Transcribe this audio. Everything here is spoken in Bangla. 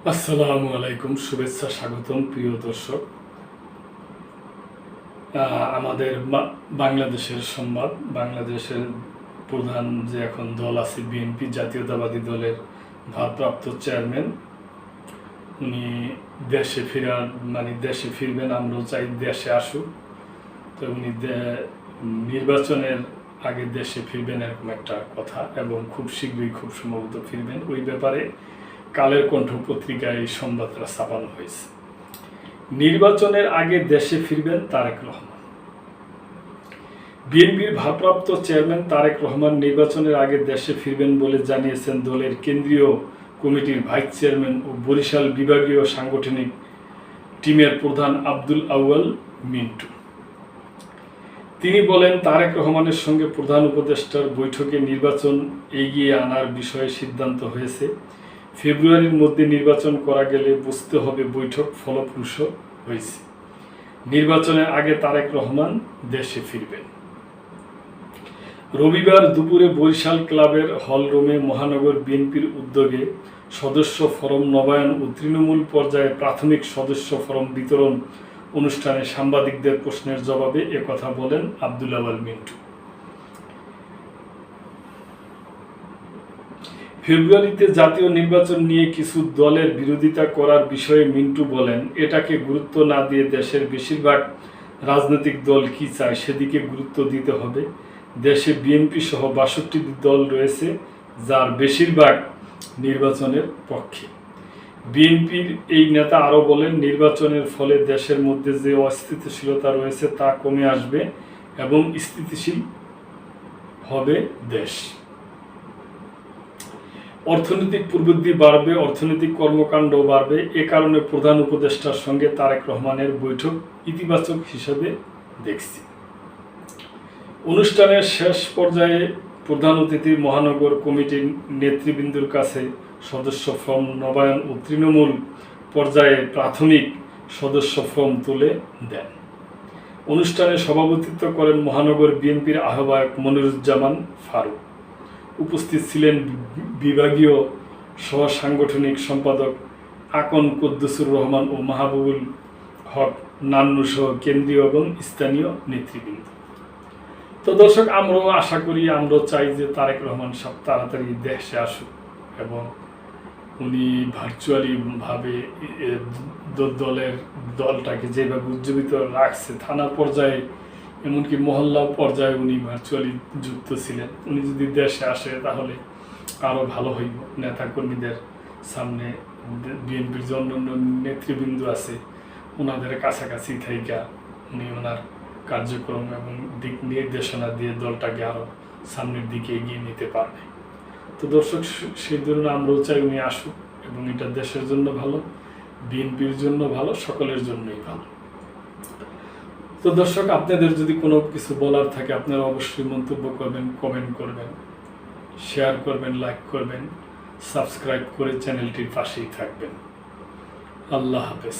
আসসালামু আলাইকুম, শুভেচ্ছা, স্বাগতম প্রিয় দর্শক। আমাদের বাংলাদেশের সংবাদ। বাংলাদেশের প্রধান যে এখন দল আছে বিএনপি, জাতীয়তাবাদী দলের ভারপ্রাপ্ত চেয়ারম্যান, উনি দেশে ফিরবেন। আমরাও চাই দেশে আসুক। তো উনি নির্বাচনের আগে দেশে ফিরবেন এরকম একটা কথা, এবং খুব শীঘ্রই, খুব সম্ভবত ফিরবেন। ওই ব্যাপারে কালের কণ্ঠ পত্রিকায় এই সংবাদটা ছাপানো হয়েছে। নির্বাচনের আগে দেশে ফিরবেন তারেক রহমান। বিএনপির ভারপ্রাপ্ত চেয়ারম্যান তারেক রহমান নির্বাচনের আগে দেশে ফিরবেন বলে জানিয়েছেন দলের কেন্দ্রীয় কমিটির ভাইস চেয়ারম্যান ও বরিশাল বিভাগীয় সাংগঠনিক টিমের প্রধান আব্দুল আউয়াল মিন্টু। তিনি বলেন, তারেক রহমানের সঙ্গে প্রধান উপদেষ্টার বৈঠকে নির্বাচন এগিয়ে আনার বিষয়ে সিদ্ধান্ত হয়েছে। ফেব্রুয়ারির মধ্যে নির্বাচন করা গেলে বুঝতে হবে বৈঠক ফলপ্রসূ হয়েছে। নির্বাচনের আগে তারেক রহমান দেশে ফিরবেন। রবিবার দুপুরে বরিশাল ক্লাবের হলরুমে মহানগর বিএনপির উদ্যোগে সদস্য ফরম নবায়ন ও তৃণমূল পর্যায়ে প্রাথমিক সদস্য ফরম বিতরণ অনুষ্ঠানে সাংবাদিকদের প্রশ্নের জবাবে একথা বলেন আব্দুল আউয়াল মিন্টু। ফেব্রুয়ারিতে জাতীয় নির্বাচন নিয়ে কিছু দলের বিরোধিতা করার বিষয়ে মিন্টু বলেন, এটাকে গুরুত্ব না দিয়ে দেশের বেশিরভাগ রাজনৈতিক দল কি চায় সেদিকে গুরুত্ব দিতে হবে। দেশে বিএনপি সহ ৬২টি দল রয়েছে, যার বেশিরভাগ নির্বাচনের পক্ষে। বিএনপির এই নেতা আরও বলেন, নির্বাচনের ফলে দেশের মধ্যে যে অস্থিতিশীলতা রয়েছে তা কমে আসবে এবং স্থিতিশীল হবে দেশ। অর্থনৈতিক প্রবৃদ্ধি বাড়বে, অর্থনৈতিক কর্মকাণ্ড বাড়বে। এ কারণে প্রধান উপদেষ্টার সঙ্গে তারেক রহমানের বৈঠক ইতিবাচক হিসেবে দেখছি। অনুষ্ঠানের শেষ পর্যায়ে প্রধান অতিথি মহানগর কমিটির নেতৃবৃন্দর কাছে সদস্য ফর্ম নবায়ন ও তৃণমূল পর্যায়ে প্রাথমিক সদস্য ফর্ম তুলে দেন। অনুষ্ঠানে সভাপতিত্ব করেন মহানগর বিএনপির আহ্বায়ক মনিরুজ্জামান ফারুক। উপস্থিত ছিলেন বিভাগীয় সহ সাংগঠনিক সম্পাদক আকন কুদ্দুসুর রহমান ও মাহবুবুল হক নান্নু সহ কেন্দ্রীয় এবং স্থানীয় নেতৃবৃন্দ। তো দর্শক, আমরাও আশা করি, আমরাও চাই যে তারেক রহমান সব তাড়াতাড়ি দেশে আসুক এবং উনি ভার্চুয়ালি ভাবে দলটাকে যেভাবে উজ্জীবিত রাখছে, থানা পর্যায়ে এমনকি মহল্লা পর্যায়ে উনি ভার্চুয়ালি যুক্ত ছিলেন। উনি যদি দেশে আসে তাহলে আরও ভালো হইব। নেতাকর্মীদের সামনে বিএনপির যে অন্যান্য নেতৃবৃন্দ আছে ওনাদের কাছাকাছি থাইকা উনি ওনার কার্যক্রম এবং দিক নির্দেশনা দিয়ে দলটাকে আরও সামনের দিকে এগিয়ে নিতে পারবে। তো দর্শক, সেই জন্য আমরাও চাই উনি আসুক, এবং এটা দেশের জন্য ভালো, বিএনপির জন্য ভালো, সকলের জন্যই ভালো। তো দর্শক, আপনাদের যদি কোনো কিছু বলার থাকে আপনারা অবশ্যই মন্তব্য করবেন, কমেন্ট করবেন, শেয়ার করবেন, লাইক করবেন, সাবস্ক্রাইব করে চ্যানেলটির পাশেই থাকবেন। আল্লাহ হাফেজ।